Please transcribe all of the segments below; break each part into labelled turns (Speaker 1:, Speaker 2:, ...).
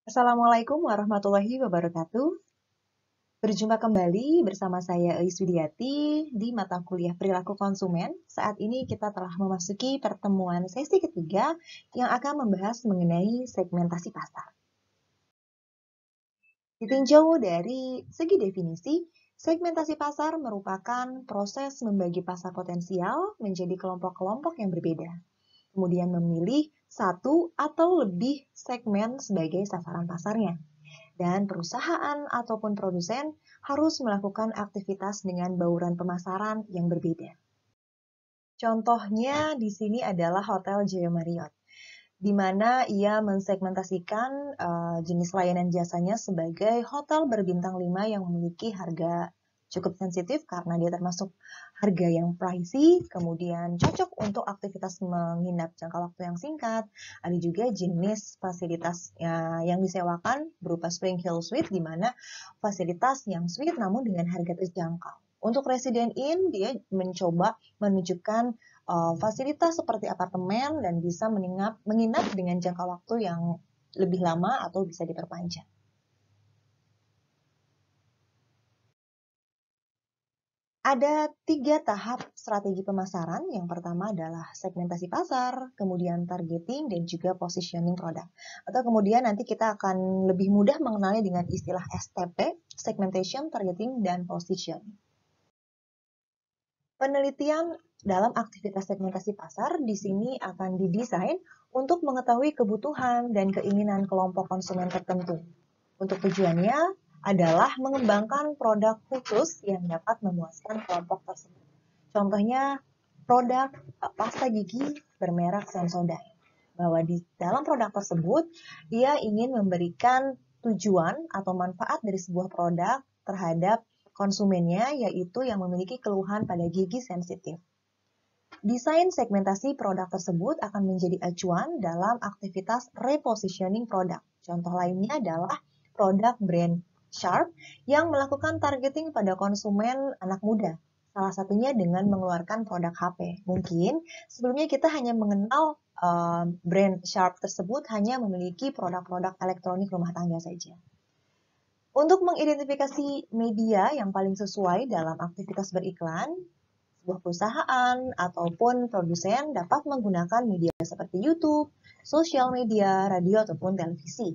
Speaker 1: Assalamualaikum warahmatullahi wabarakatuh. Berjumpa kembali bersama saya Eis Widiati di mata kuliah Perilaku Konsumen. Saat ini kita telah memasuki pertemuan sesi ketiga yang akan membahas mengenai segmentasi pasar. Ditinjau dari segi definisi, segmentasi pasar merupakan proses membagi pasar potensial menjadi kelompok-kelompok yang berbeda, kemudian memilih satu atau lebih segmen sebagai sasaran pasarnya. Dan perusahaan ataupun produsen harus melakukan aktivitas dengan bauran pemasaran yang berbeda. Contohnya di sini adalah Hotel Jaya Marriott, di mana ia mensegmentasikan jenis layanan jasanya sebagai hotel berbintang 5 yang memiliki harga cukup sensitif karena dia termasuk harga yang pricey, kemudian cocok untuk aktivitas menginap jangka waktu yang singkat. Ada juga jenis fasilitas yang disewakan berupa Spring Hill Suite, di mana fasilitas yang suite namun dengan harga terjangkau. Untuk Resident Inn, dia mencoba menunjukkan fasilitas seperti apartemen dan bisa menginap dengan jangka waktu yang lebih lama atau bisa diperpanjang. Ada 3 tahap strategi pemasaran. Yang pertama adalah segmentasi pasar, kemudian targeting, dan juga positioning produk. Atau kemudian nanti kita akan lebih mudah mengenalnya dengan istilah STP, segmentation, targeting, dan positioning. Penelitian dalam aktivitas segmentasi pasar di sini akan didesain untuk mengetahui kebutuhan dan keinginan kelompok konsumen tertentu. Untuk tujuannya adalah mengembangkan produk khusus yang dapat memuaskan kelompok tersebut. Contohnya produk pasta gigi bermerek Sensodyne. Bahwa di dalam produk tersebut, ia ingin memberikan tujuan atau manfaat dari sebuah produk terhadap konsumennya, yaitu yang memiliki keluhan pada gigi sensitif. Desain segmentasi produk tersebut akan menjadi acuan dalam aktivitas repositioning produk. Contoh lainnya adalah produk brand Sharp yang melakukan targeting pada konsumen anak muda. Salah satunya dengan mengeluarkan produk HP. Mungkin sebelumnya kita hanya mengenal brand Sharp tersebut hanya memiliki produk-produk elektronik rumah tangga saja. Untuk mengidentifikasi media yang paling sesuai dalam aktivitas beriklan, sebuah perusahaan ataupun produsen dapat menggunakan media seperti YouTube, sosial media, radio, ataupun televisi.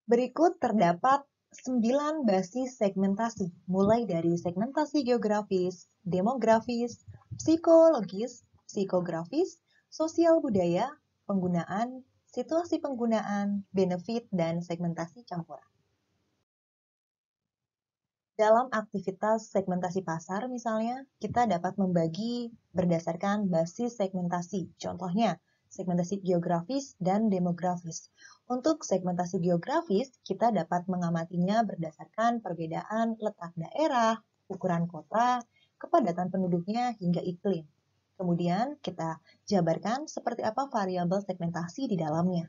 Speaker 1: Berikut terdapat 9 basis segmentasi, mulai dari segmentasi geografis, demografis, psikologis, psikografis, sosial budaya, penggunaan, situasi penggunaan, benefit, dan segmentasi campuran. Dalam aktivitas segmentasi pasar misalnya, kita dapat membagi berdasarkan basis segmentasi. Contohnya, segmentasi geografis dan demografis. Untuk segmentasi geografis, kita dapat mengamatinya berdasarkan perbedaan letak daerah, ukuran kota, kepadatan penduduknya, hingga iklim. Kemudian kita jabarkan seperti apa variabel segmentasi di dalamnya.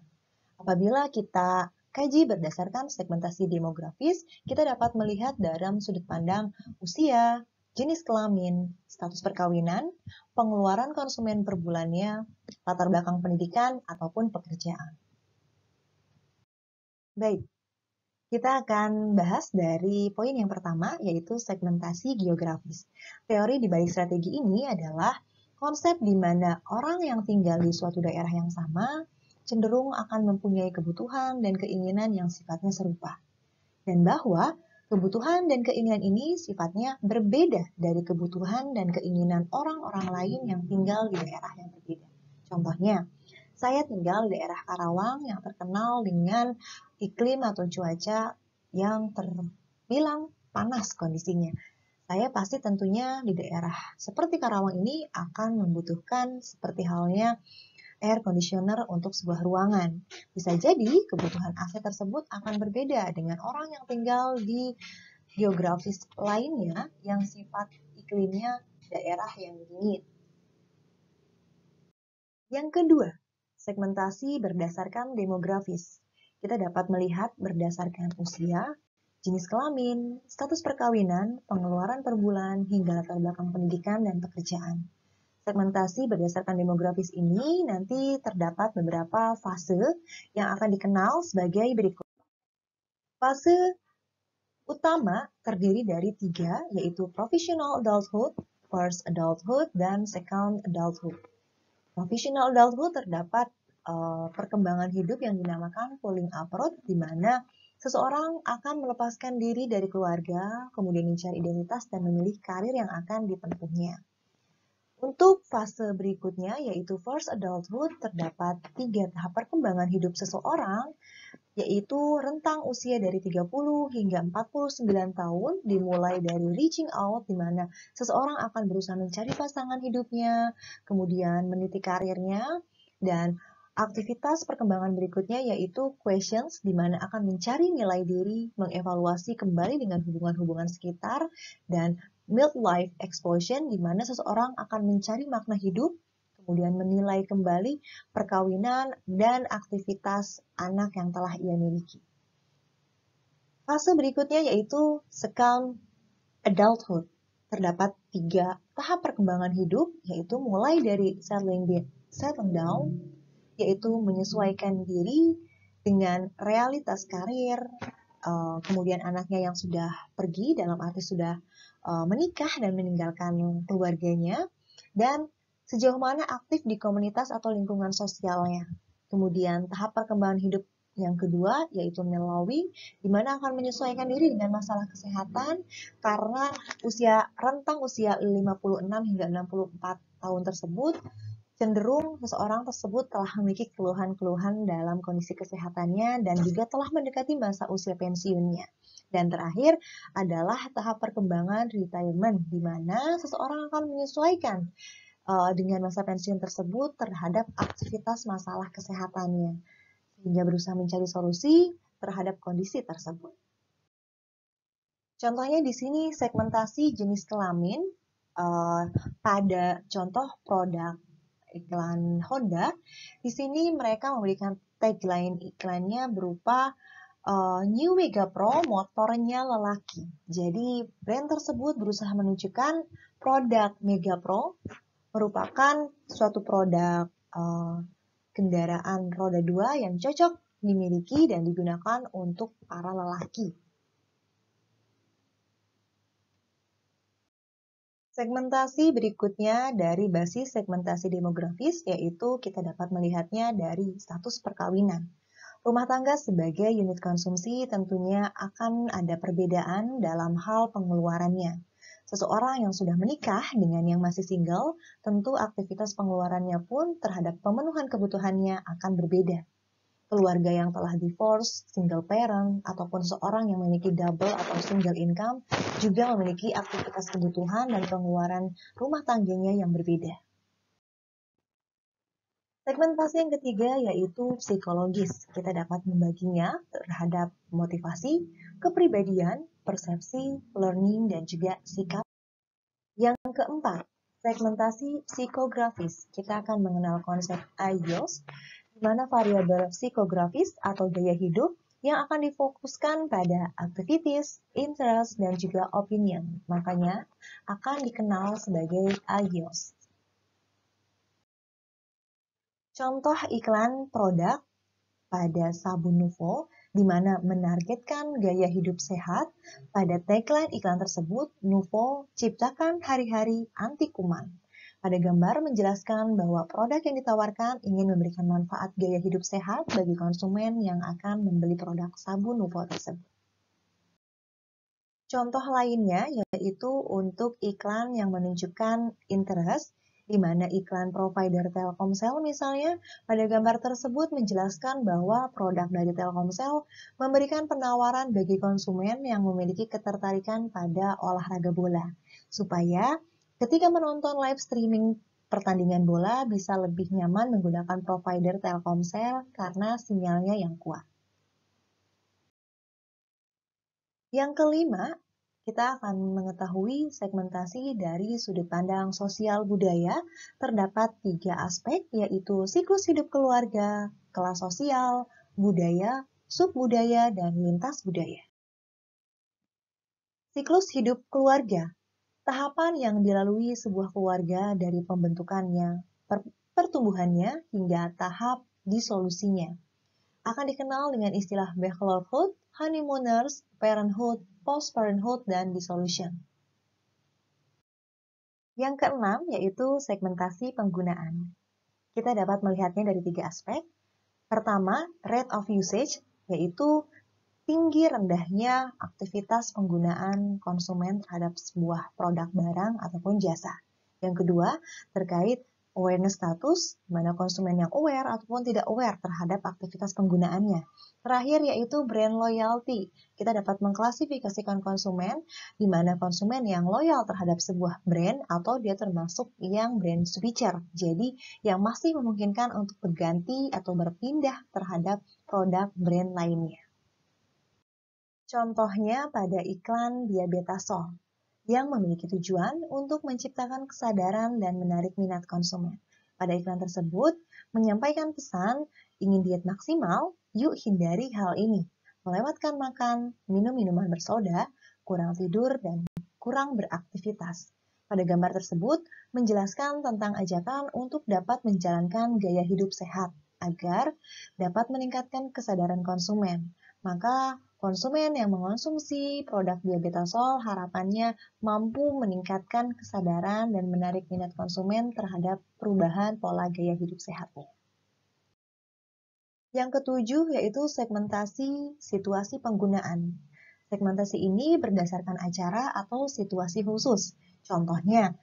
Speaker 1: Apabila kita kaji berdasarkan segmentasi demografis, kita dapat melihat dalam sudut pandang usia, jenis kelamin, status perkawinan, pengeluaran konsumen per bulannya, latar belakang pendidikan, ataupun pekerjaan. Baik, kita akan bahas dari poin yang pertama, yaitu segmentasi geografis. Teori di balik strategi ini adalah konsep di mana orang yang tinggal di suatu daerah yang sama cenderung akan mempunyai kebutuhan dan keinginan yang sifatnya serupa. Dan bahwa kebutuhan dan keinginan ini sifatnya berbeda dari kebutuhan dan keinginan orang-orang lain yang tinggal di daerah yang berbeda. Contohnya, saya tinggal di daerah Karawang yang terkenal dengan iklim atau cuaca yang terbilang panas kondisinya. Saya pasti tentunya di daerah seperti Karawang ini akan membutuhkan seperti halnya air conditioner untuk sebuah ruangan. Bisa jadi kebutuhan AC tersebut akan berbeda dengan orang yang tinggal di geografis lainnya yang sifat iklimnya daerah yang dingin. Yang kedua, segmentasi berdasarkan demografis. Kita dapat melihat berdasarkan usia, jenis kelamin, status perkawinan, pengeluaran per bulan, hingga latar belakang pendidikan dan pekerjaan. Segmentasi berdasarkan demografis ini nanti terdapat beberapa fase yang akan dikenal sebagai berikut. Fase utama terdiri dari 3, yaitu Professional Adulthood, First Adulthood, dan Second Adulthood. Professional Adulthood terdapat perkembangan hidup yang dinamakan pulling approach, di mana seseorang akan melepaskan diri dari keluarga, kemudian mencari identitas dan memilih karir yang akan ditempuhnya. Untuk fase berikutnya, yaitu First Adulthood, terdapat 3 tahap perkembangan hidup seseorang, yaitu rentang usia dari 30 hingga 49 tahun, dimulai dari reaching out, di mana seseorang akan berusaha mencari pasangan hidupnya, kemudian meniti karirnya, dan aktivitas perkembangan berikutnya yaitu questions, di mana akan mencari nilai diri, mengevaluasi kembali dengan hubungan-hubungan sekitar, dan midlife explosion, di mana seseorang akan mencari makna hidup, kemudian menilai kembali perkawinan dan aktivitas anak yang telah ia miliki. Fase berikutnya yaitu second adulthood. Terdapat 3 tahap perkembangan hidup, yaitu mulai dari settling down, yaitu menyesuaikan diri dengan realitas karir, kemudian anaknya yang sudah pergi, dalam arti sudah menikah dan meninggalkan keluarganya, dan sejauh mana aktif di komunitas atau lingkungan sosialnya. Kemudian tahap perkembangan hidup yang kedua yaitu mellowing, di mana akan menyesuaikan diri dengan masalah kesehatan karena rentang usia 56 hingga 64 tahun tersebut cenderung seseorang tersebut telah memiliki keluhan-keluhan dalam kondisi kesehatannya dan juga telah mendekati masa usia pensiunnya. Dan terakhir adalah tahap perkembangan retirement, di mana seseorang akan menyesuaikan dengan masa pensiun tersebut terhadap aktivitas masalah kesehatannya, sehingga berusaha mencari solusi terhadap kondisi tersebut. Contohnya di sini segmentasi jenis kelamin pada contoh produk iklan Honda. Di sini mereka memberikan tagline iklannya berupa New Mega Pro, motornya lelaki. Jadi brand tersebut berusaha menunjukkan produk Mega Pro merupakan suatu produk kendaraan roda 2 yang cocok dimiliki dan digunakan untuk para lelaki. Segmentasi berikutnya dari basis segmentasi demografis, yaitu kita dapat melihatnya dari status perkawinan. Rumah tangga sebagai unit konsumsi tentunya akan ada perbedaan dalam hal pengeluarannya. Seseorang yang sudah menikah dengan yang masih single, tentu aktivitas pengeluarannya pun terhadap pemenuhan kebutuhannya akan berbeda. Keluarga yang telah divorce, single parent, ataupun seorang yang memiliki double atau single income juga memiliki aktivitas kebutuhan dan pengeluaran rumah tangganya yang berbeda. Segmentasi yang ketiga yaitu psikologis. Kita dapat membaginya terhadap motivasi, kepribadian, persepsi, learning, dan juga sikap. Yang keempat, segmentasi psikografis. Kita akan mengenal konsep IELTS, di mana variabel psikografis atau gaya hidup yang akan difokuskan pada activities, interest, dan juga opinion. Makanya akan dikenal sebagai IELTS. Contoh iklan produk pada sabun Nuvo, di mana menargetkan gaya hidup sehat. Pada tagline iklan tersebut, Nuvo ciptakan hari-hari anti kuman. Pada gambar menjelaskan bahwa produk yang ditawarkan ingin memberikan manfaat gaya hidup sehat bagi konsumen yang akan membeli produk sabun Nuvo tersebut. Contoh lainnya yaitu untuk iklan yang menunjukkan interest, di mana iklan provider Telkomsel misalnya, pada gambar tersebut menjelaskan bahwa produk dari Telkomsel memberikan penawaran bagi konsumen yang memiliki ketertarikan pada olahraga bola, supaya ketika menonton live streaming pertandingan bola bisa lebih nyaman menggunakan provider Telkomsel karena sinyalnya yang kuat. Yang kelima, kita akan mengetahui segmentasi dari sudut pandang sosial budaya. Terdapat 3 aspek, yaitu siklus hidup keluarga, kelas sosial, budaya, subbudaya, dan lintas budaya. Siklus hidup keluarga. Tahapan yang dilalui sebuah keluarga dari pembentukannya, pertumbuhannya, hingga tahap disolusinya akan dikenal dengan istilah bachelorhood, honeymooners, parenthood, post-parenthood, dan dissolution. Yang keenam yaitu segmentasi penggunaan. Kita dapat melihatnya dari 3 aspek. Pertama, rate of usage, yaitu tinggi rendahnya aktivitas penggunaan konsumen terhadap sebuah produk barang ataupun jasa. Yang kedua, terkait awareness status, di mana konsumen yang aware ataupun tidak aware terhadap aktivitas penggunaannya. Terakhir yaitu brand loyalty. Kita dapat mengklasifikasikan konsumen, di mana konsumen yang loyal terhadap sebuah brand atau dia termasuk yang brand switcher. Jadi yang masih memungkinkan untuk berganti atau berpindah terhadap produk brand lainnya. Contohnya pada iklan Diabetasol yang memiliki tujuan untuk menciptakan kesadaran dan menarik minat konsumen. Pada iklan tersebut, menyampaikan pesan, ingin diet maksimal, yuk hindari hal ini. Melewatkan makan, minum minuman bersoda, kurang tidur, dan kurang beraktivitas. Pada gambar tersebut, menjelaskan tentang ajakan untuk dapat menjalankan gaya hidup sehat, agar dapat meningkatkan kesadaran konsumen. Maka, konsumen yang mengonsumsi produk Diabetasol harapannya mampu meningkatkan kesadaran dan menarik minat konsumen terhadap perubahan pola gaya hidup sehatnya. Yang ketujuh yaitu segmentasi situasi penggunaan. Segmentasi ini berdasarkan acara atau situasi khusus. Contohnya,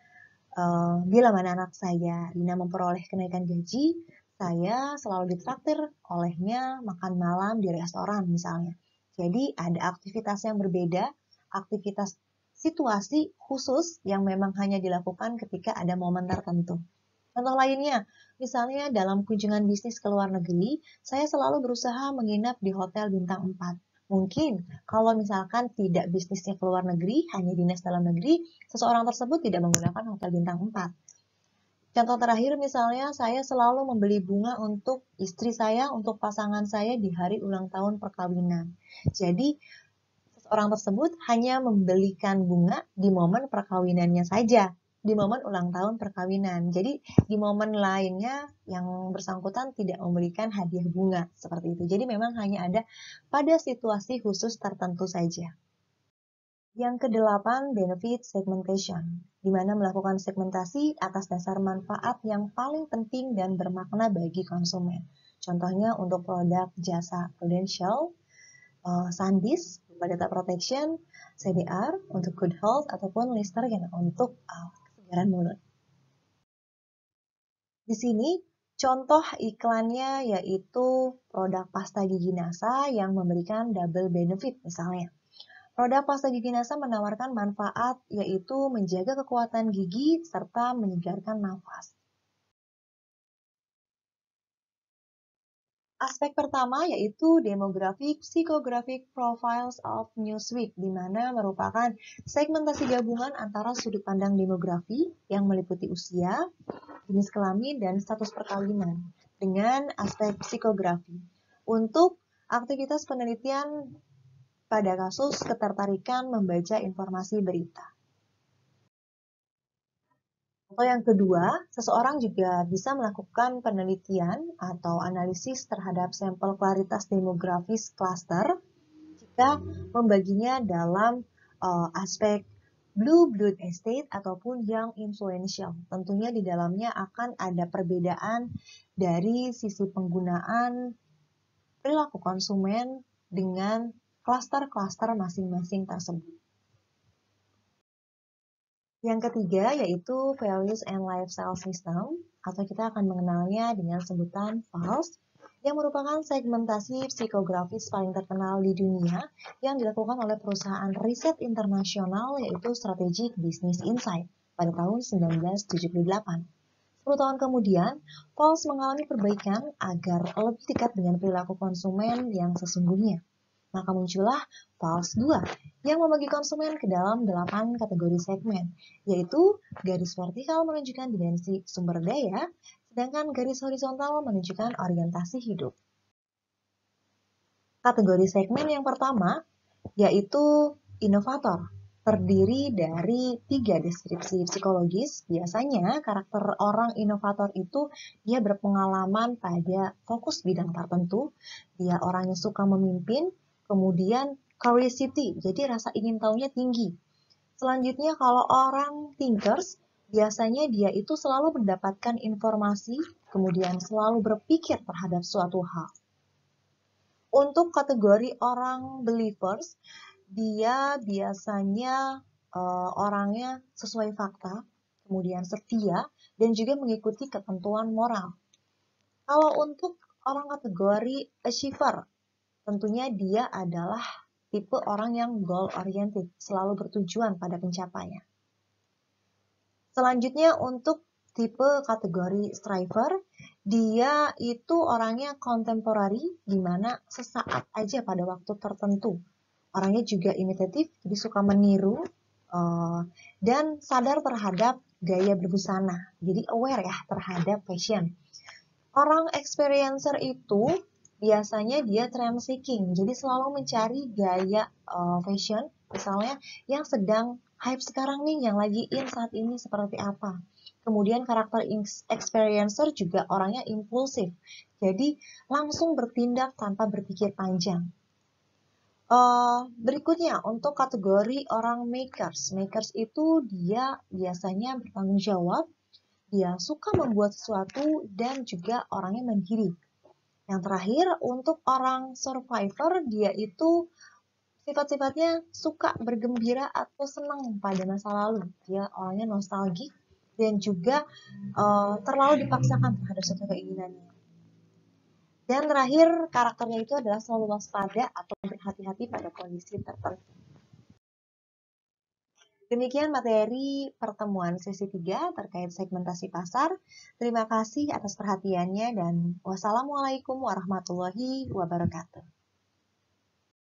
Speaker 1: bila mana anak saya Rina memperoleh kenaikan gaji, saya selalu ditraktir olehnya makan malam di restoran misalnya. Jadi ada aktivitas yang berbeda, aktivitas situasi khusus yang memang hanya dilakukan ketika ada momen tertentu. Contoh lainnya, misalnya dalam kunjungan bisnis ke luar negeri, saya selalu berusaha menginap di hotel bintang 4. Mungkin kalau misalkan tidak bisnisnya ke luar negeri, hanya dinas dalam negeri, seseorang tersebut tidak menggunakan hotel bintang 4. Contoh terakhir misalnya saya selalu membeli bunga untuk istri saya, untuk pasangan saya di hari ulang tahun perkawinan. Jadi seseorang tersebut hanya membelikan bunga di momen perkawinannya saja, di momen ulang tahun perkawinan. Jadi di momen lainnya yang bersangkutan tidak memberikan hadiah bunga seperti itu. Jadi memang hanya ada pada situasi khusus tertentu saja. Yang kedelapan, benefit segmentation, di mana melakukan segmentasi atas dasar manfaat yang paling penting dan bermakna bagi konsumen. Contohnya untuk produk jasa Prudential, SanDisk, Data Protection, CDR untuk Good Health, ataupun Listerine untuk kesegaran mulut. Di sini contoh iklannya yaitu produk pasta gigi NASA yang memberikan double benefit misalnya. Produk pasta gigi NASA menawarkan manfaat yaitu menjaga kekuatan gigi serta menyegarkan nafas. Aspek pertama yaitu demographic psychographic profiles of Newsweek, di mana merupakan segmentasi gabungan antara sudut pandang demografi yang meliputi usia, jenis kelamin, dan status perkawinan dengan aspek psikografi untuk aktivitas penelitian pada kasus ketertarikan membaca informasi berita. Atau yang kedua, seseorang juga bisa melakukan penelitian atau analisis terhadap sampel kualitas demografis cluster jika membaginya dalam aspek blue blood estate ataupun young influential. Tentunya di dalamnya akan ada perbedaan dari sisi penggunaan perilaku konsumen dengan klaster-klaster masing-masing tersebut. Yang ketiga yaitu Values and Lifestyle System, atau kita akan mengenalnya dengan sebutan VALS, yang merupakan segmentasi psikografis paling terkenal di dunia yang dilakukan oleh perusahaan riset internasional yaitu Strategic Business Insight pada tahun 1978. 10 tahun kemudian, VALS mengalami perbaikan agar lebih dekat dengan perilaku konsumen yang sesungguhnya. Maka muncullah VALS 2 yang membagi konsumen ke dalam 8 kategori segmen, yaitu garis vertikal menunjukkan dimensi sumber daya, sedangkan garis horizontal menunjukkan orientasi hidup. Kategori segmen yang pertama yaitu inovator. terdiri dari 3 deskripsi psikologis. Biasanya karakter orang inovator itu dia berpengalaman pada fokus bidang tertentu, dia orangnya suka memimpin, kemudian curiosity, jadi rasa ingin tahunya tinggi. Selanjutnya kalau orang thinkers, biasanya dia itu selalu mendapatkan informasi, kemudian selalu berpikir terhadap suatu hal. Untuk kategori orang believers, dia biasanya orangnya sesuai fakta, kemudian setia, dan juga mengikuti ketentuan moral. Kalau untuk orang kategori achiever, tentunya dia adalah tipe orang yang goal oriented, selalu bertujuan pada pencapaian. Selanjutnya untuk tipe kategori striver, dia itu orangnya contemporary, di mana sesaat aja pada waktu tertentu. Orangnya juga imitatif, jadi suka meniru, dan sadar terhadap gaya berbusana. Jadi aware ya terhadap fashion. Orang experiencer itu biasanya dia trend seeking, jadi selalu mencari gaya fashion, misalnya yang sedang hype sekarang nih, yang lagi in saat ini seperti apa. Kemudian karakter experiencer juga orangnya impulsif, jadi langsung bertindak tanpa berpikir panjang. Berikutnya untuk kategori orang makers. Makers itu dia biasanya bertanggung jawab, dia suka membuat sesuatu dan juga orangnya mandiri. Yang terakhir untuk orang survivor, dia itu sifat-sifatnya suka bergembira atau senang pada masa lalu. Dia orangnya nostalgik dan juga terlalu dipaksakan terhadap suatu keinginannya. Dan terakhir, karakternya itu adalah selalu waspada atau berhati-hati pada kondisi tertentu. Demikian materi pertemuan sesi 3 terkait segmentasi pasar. Terima kasih atas perhatiannya dan wassalamualaikum warahmatullahi wabarakatuh.